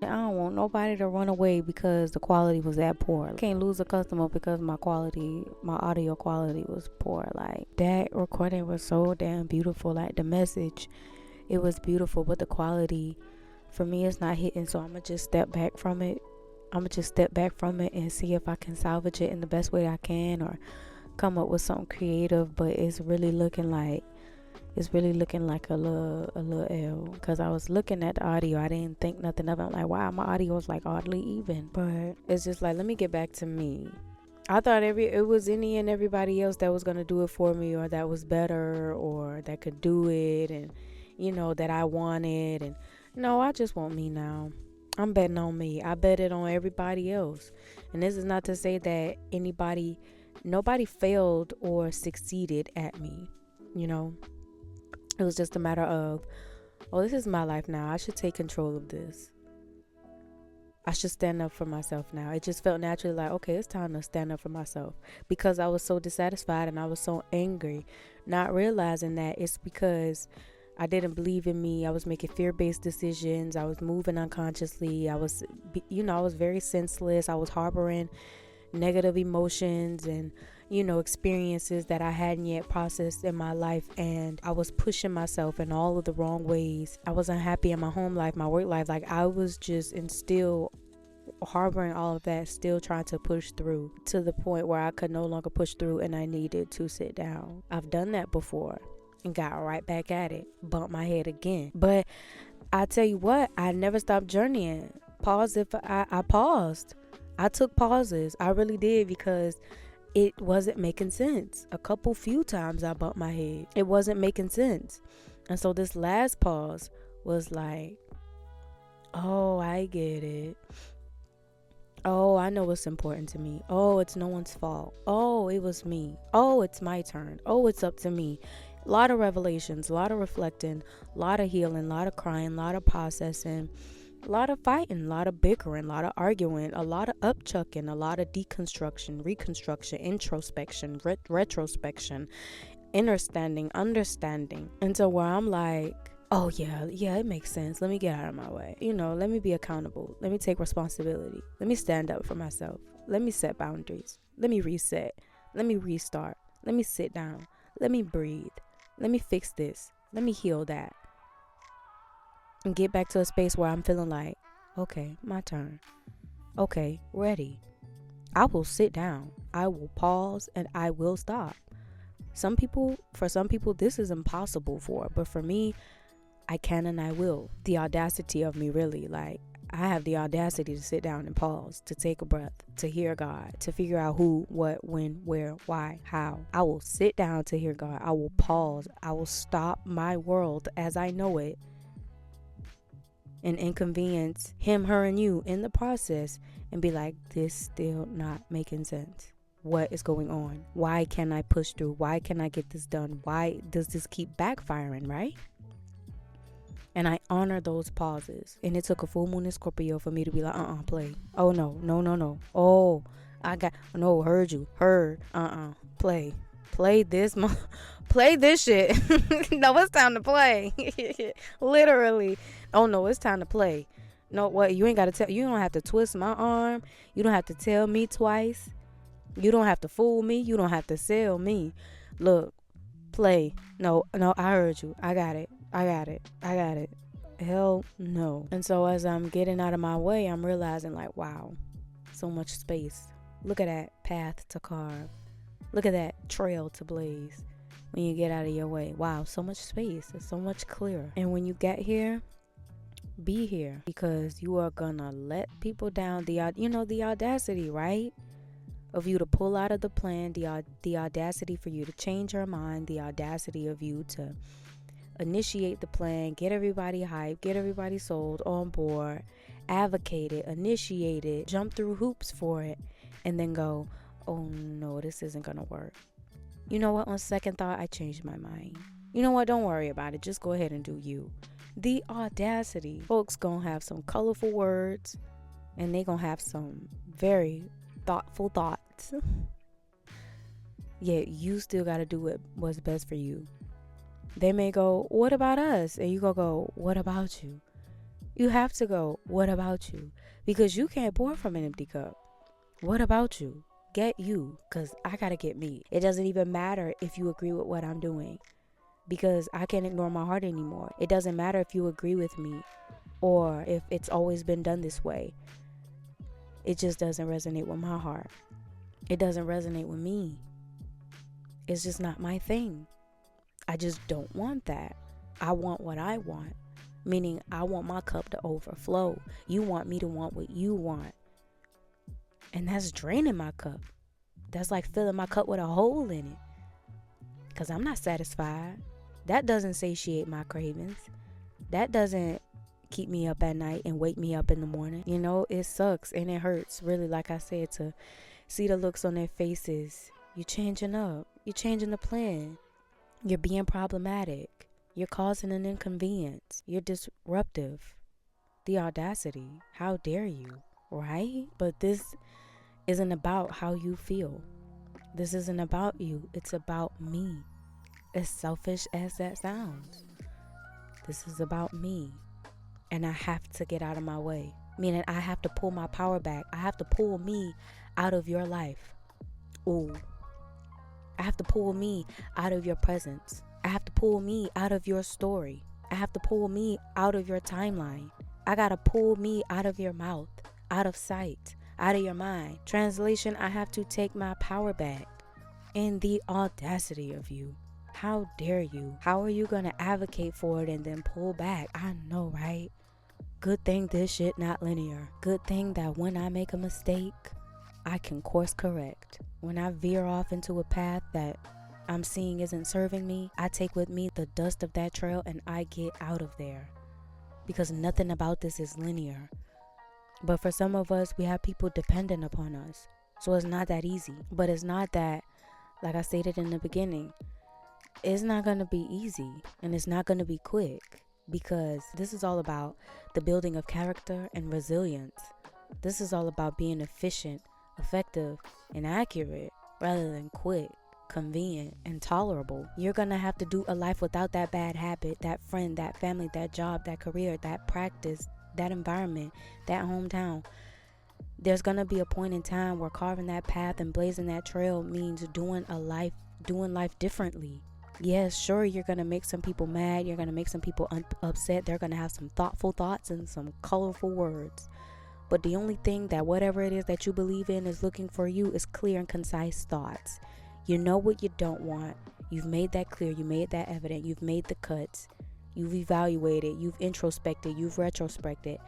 I don't want nobody to run away because the quality was that poor. I can't lose a customer because my audio quality was poor. Like, that recording was so damn beautiful. Like, the message, it was beautiful, but the quality for me is not hitting. So I'm gonna just step back from it. And see if I can salvage it in the best way I can, or come up with something creative. But it's really looking like a little L, because I was looking at the audio. I didn't think nothing of it. I'm like, wow, my audio was like oddly even. But it's just like, let me get back to me. I thought it was any and everybody else that was gonna do it for me, or that was better, or that could do it, and that I wanted. And no, I just want me now. I'm betting on me. I bet it on everybody else. And this is not to say that nobody failed or succeeded at me. It was just a matter of, oh, this is my life now. I should take control of this. I should stand up for myself now. It just felt naturally like, okay, it's time to stand up for myself, because I was so dissatisfied and I was so angry, not realizing that it's because I didn't believe in me. I was making fear-based decisions. I was moving unconsciously. I was very senseless. I was harboring negative emotions and experiences that I hadn't yet processed in my life, and I was pushing myself in all of the wrong ways. I was unhappy in my home life, my work life. Like, I was just still harboring all of that, still trying to push through, to the point where I could no longer push through and I needed to sit down. I've done that before and got right back at it, bumped my head again. But I tell you what, I never stopped journeying. I paused. I took pauses. I really did, because it wasn't making sense. Few times I bumped my head. It wasn't making sense. And so this last pause was like, oh, I get it. Oh, I know what's important to me. Oh, it's no one's fault. Oh, it was me. Oh, it's my turn. Oh, it's up to me. A lot of revelations, a lot of reflecting, a lot of healing, a lot of crying, a lot of processing, a lot of fighting, a lot of bickering, a lot of arguing, a lot of upchucking, a lot of deconstruction, reconstruction, introspection, retrospection, understanding. And so where I'm like, oh yeah, it makes sense. Let me get out of my way. Let me be accountable. Let me take responsibility. Let me stand up for myself. Let me set boundaries. Let me reset. Let me restart. Let me sit down. Let me breathe. Let me fix this. Let me heal that. And get back to a space where I'm feeling like, okay, my turn. Okay, ready. I will sit down. I will pause, and I will stop. For some people, this is impossible for, but for me, I can and I will. The audacity of me, really, like, I have the audacity to sit down and pause, to take a breath, to hear God, to figure out who, what, when, where, why, how. I will sit down to hear God. I will pause. I will stop my world as I know it and inconvenience him, her, and you in the process, and be like, this still not making sense. What is going on? Why can't I push through? Why can't I get this done? Why does this keep backfiring, right? And I honor those pauses. And it took a full moon in Scorpio for me to be like, play. Oh, no. Oh, heard you. Play. Play this. Play this shit. No, it's time to play. Literally. Oh, no, it's time to play. No, what? You ain't got to tell. You don't have to twist my arm. You don't have to tell me twice. You don't have to fool me. You don't have to sell me. Look, play. No, I heard you. I got it. Hell no. And so as I'm getting out of my way, I'm realizing, like, wow, so much space. Look at that path to carve. Look at that trail to blaze. When you get out of your way, wow, so much space. It's so much clearer. And when you get here, be here, because you are gonna let people down. The audacity, right? Of you to pull out of the plan, the audacity for you to change your mind, the audacity of you to initiate the plan, get everybody hyped, get everybody sold, on board, advocate it, initiate it, jump through hoops for it, and then go, oh no, this isn't gonna work. You know what? On second thought, I changed my mind. You know what? Don't worry about it. Just go ahead and do you. The audacity. Folks gonna have some colorful words, and they gonna have some very thoughtful thoughts. Yet you still gotta do what's best for you. They may go, what about us? And you go, what about you? You have to go, what about you? Because you can't pour from an empty cup. What about you? Get you, because I got to get me. It doesn't even matter if you agree with what I'm doing, because I can't ignore my heart anymore. It doesn't matter if you agree with me or if it's always been done this way. It just doesn't resonate with my heart. It doesn't resonate with me. It's just not my thing. I just don't want that. I want what I want, meaning I want my cup to overflow. You want me to want what you want. And that's draining my cup. That's like filling my cup with a hole in it, because I'm not satisfied. That doesn't satiate my cravings. That doesn't keep me up at night and wake me up in the morning. You know, it sucks and it hurts, really, like I said, to see the looks on their faces. You're changing up. You're changing the plan. You're being problematic. You're causing an inconvenience. You're disruptive. The audacity. How dare you, right? But this isn't about how you feel. This isn't about you. It's about me. As selfish as that sounds. This is about me. And I have to get out of my way. Meaning I have to pull my power back. I have to pull me out of your life. Ooh. I have to pull me out of your presence. I have to pull me out of your story. I have to pull me out of your timeline. I gotta pull me out of your mouth, out of sight, out of your mind. Translation, I have to take my power back. And the audacity of you. How dare you? How are you gonna advocate for it and then pull back? I know, right? Good thing this shit not linear. Good thing that when I make a mistake, I can course correct. When I veer off into a path that I'm seeing isn't serving me, I take with me the dust of that trail and I get out of there. Because nothing about this is linear. But for some of us, we have people dependent upon us. So it's not that easy. But it's not that, like I stated in the beginning, it's not going to be easy and it's not going to be quick, because this is all about the building of character and resilience. This is all about being efficient, effective, and accurate rather than quick, convenient, and tolerable. You're going to have to do a life without that bad habit, that friend, that family, that job, that career, that practice, that environment, that hometown. There's going to be a point in time where carving that path and blazing that trail means doing life differently. Yes, sure, you're going to make some people mad. You're going to make some people upset. They're going to have some thoughtful thoughts and some colorful words. But the only thing that whatever it is that you believe in is looking for you is clear and concise thoughts. You know what you don't want. You've made that clear. You made that evident. You've made the cuts. You've evaluated. You've introspected. You've retrospected.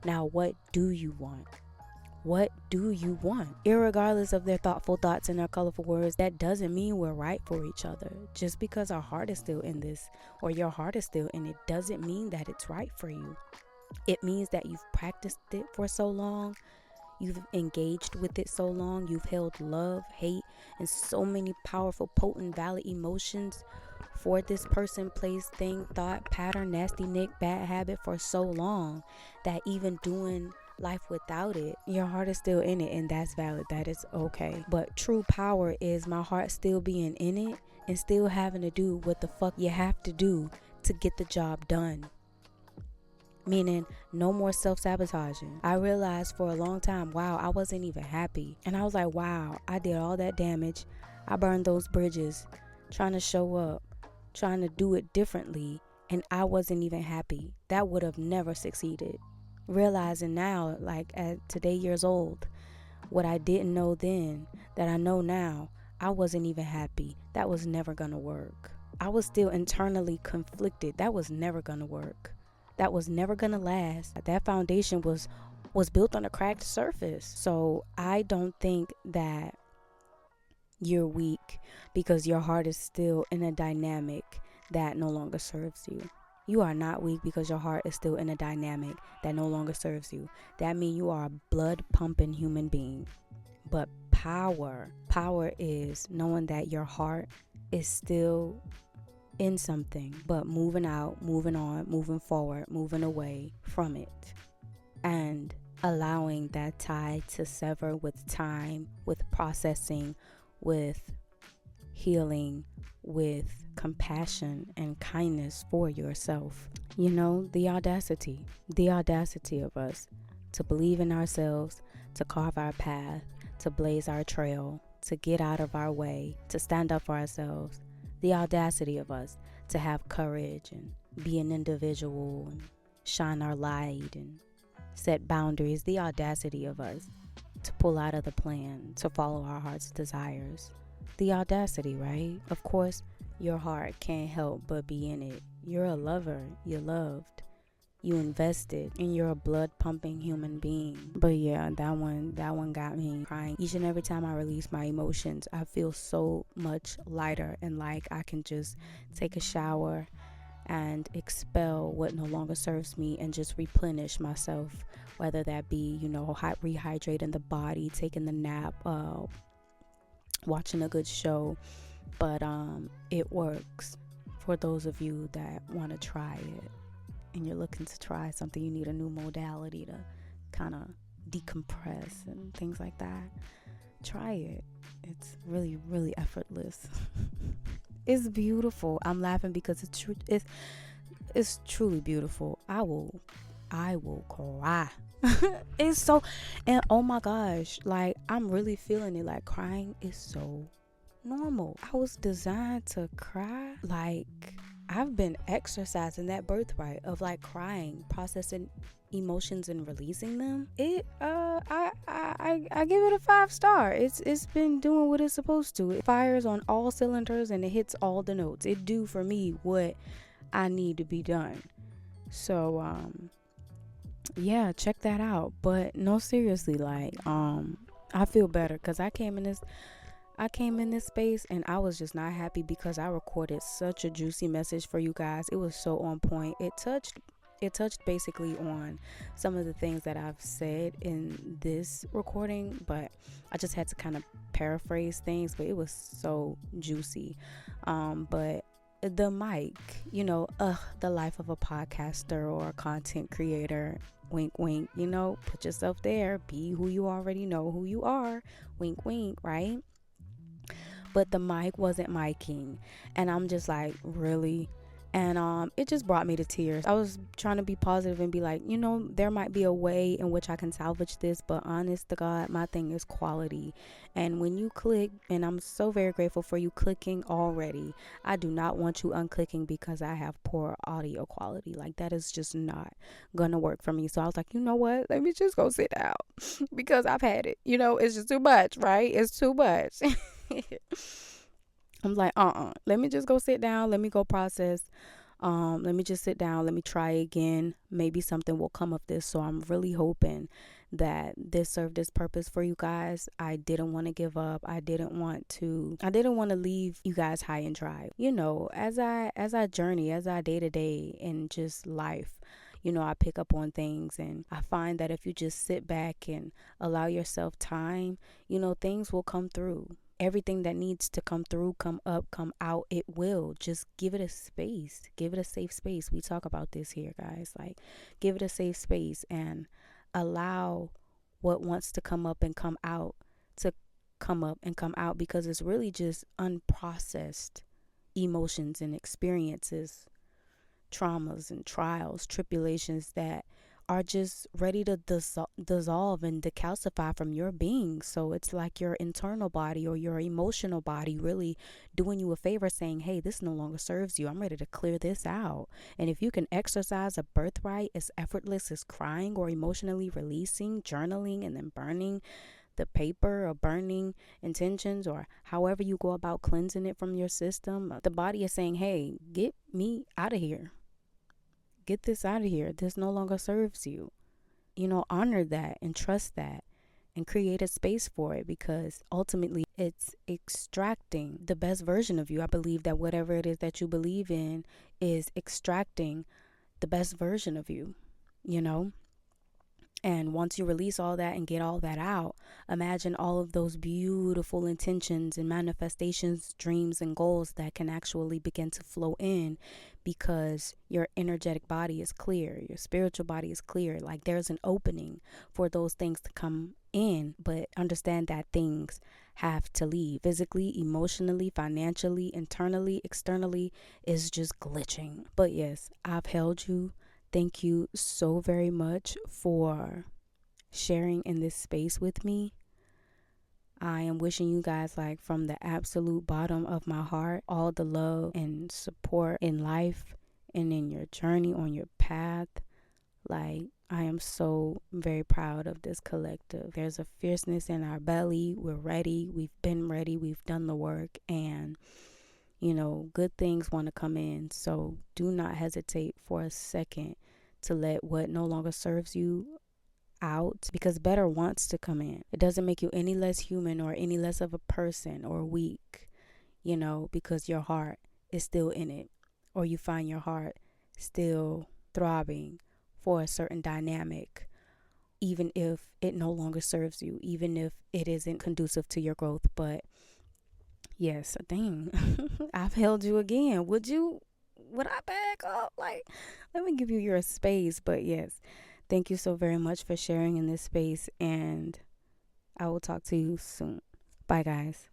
Now, what do you want? What do you want? Irregardless of their thoughtful thoughts and their colorful words, that doesn't mean we're right for each other. Just because our heart is still in this, or your heart is still in it, doesn't mean that it's right for you. It means that you've practiced it for so long, you've engaged with it so long, you've held love, hate, and so many powerful, potent, valid emotions for this person, place, thing, thought, pattern, nasty nick, bad habit for so long that even doing life without it, your heart is still in it, and that's valid. That is okay. But true power is my heart still being in it and still having to do what the fuck you have to do to get the job done. Meaning, no more self-sabotaging. I realized for a long time, wow, I wasn't even happy. And I was like, wow, I did all that damage. I burned those bridges, trying to show up, trying to do it differently, and I wasn't even happy. That would have never succeeded. Realizing now, like at today years old, what I didn't know then that I know now, I wasn't even happy. That was never gonna work. I was still internally conflicted. That was never gonna work. That was never gonna last. That foundation was built on a cracked surface. So I don't think that you're weak because your heart is still in a dynamic that no longer serves you. You are not weak because your heart is still in a dynamic that no longer serves you. That means you are a blood pumping human being. But power is knowing that your heart is still in something, but moving out, moving on, moving forward, moving away from it, and allowing that tie to sever with time, with processing, with healing with compassion and kindness for yourself. You know, the audacity of us to believe in ourselves, to carve our path, to blaze our trail, to get out of our way, to stand up for ourselves. The audacity of us to have courage and be an individual and shine our light and set boundaries. The audacity of us to pull out of the plan, to follow our heart's desires. The audacity, right? Of course, your heart can't help but be in it. You're a lover. You're loved. You invested, and you're a blood pumping human being. But yeah, that one got me crying. Each and every time I release my emotions, I feel so much lighter, and like I can just take a shower and expel what no longer serves me and just replenish myself, whether that be, rehydrating the body, taking the nap, watching a good show. But it works for those of you that want to try it and you're looking to try something. You need a new modality to kind of decompress and things like that. Try it. It's really, really effortless. It's beautiful. I'm laughing because it's truly beautiful. I will cry. It's so, and oh my gosh, like I'm really feeling it. Like crying is so normal. I was designed to cry. Like I've been exercising that birthright of like crying, processing emotions and releasing them. I give it a 5-star. It's been doing what it's supposed to. It fires on all cylinders and it hits all the notes. It do for me what I need to be done. So yeah, check that out. But no, seriously, like I feel better because I came in this space and I was just not happy because I recorded such a juicy message for you guys. It was so on point. It touched basically on some of the things that I've said in this recording, but I just had to kind of paraphrase things, but it was so juicy. But the mic, the life of a podcaster or a content creator, wink wink, put yourself there, be who you already know who you are, wink wink, right? But the mic wasn't miking, and I'm just like, really? And it just brought me to tears. I was trying to be positive and be like, there might be a way in which I can salvage this, but honest to God, my thing is quality. And when you click, and I'm so very grateful for you clicking already, I do not want you unclicking because I have poor audio quality. Like that is just not gonna work for me. So I was like, you know what? Let me just go sit down because I've had it. It's just too much, right? It's too much. I'm like, let me just go sit down. Let me go process. Let me just sit down. Let me try again. Maybe something will come of this. So I'm really hoping that this served its purpose for you guys. I didn't want to give up. I didn't want to leave you guys high and dry. As I journey, as I day to day in just life, I pick up on things, and I find that if you just sit back and allow yourself time, things will come through. Everything that needs to come through, come up, come out, it will. Just give it a space. Give it a safe space. We talk about this here, guys. Like, give it a safe space and allow what wants to come up and come out to come up and come out, because it's really just unprocessed emotions and experiences, traumas and trials, tribulations that are just ready to dissolve and decalcify from your being. So it's like your internal body or your emotional body really doing you a favor, saying, hey, this no longer serves you. I'm ready to clear this out. And if you can exercise a birthright as effortless as crying or emotionally releasing, journaling, and then burning the paper or burning intentions, or however you go about cleansing it from your system, the body is saying, hey, get me out of here. Get this out of here. This no longer serves you. Honor that and trust that and create a space for it, because ultimately it's extracting the best version of you. I believe that whatever it is that you believe in is extracting the best version of you, And once you release all that and get all that out, imagine all of those beautiful intentions and manifestations, dreams, and goals that can actually begin to flow in because your energetic body is clear, your spiritual body is clear. Like there's an opening for those things to come in, but understand that things have to leave physically, emotionally, financially, internally, externally is just glitching. But yes, I've held you. Thank you so very much for sharing in this space with me. I am wishing you guys, like, from the absolute bottom of my heart, all the love and support in life and in your journey on your path. Like, I am so very proud of this collective. There's a fierceness in our belly. We're ready. We've been ready. We've done the work. And good things want to come in. So do not hesitate for a second to let what no longer serves you out, because better wants to come in. It doesn't make you any less human or any less of a person or weak, because your heart is still in it, or you find your heart still throbbing for a certain dynamic, even if it no longer serves you, even if it isn't conducive to your growth. But yes, dang, I've held you again. Would I back up? Like, let me give you your space. But yes, thank you so very much for sharing in this space, and I will talk to you soon. Bye, guys.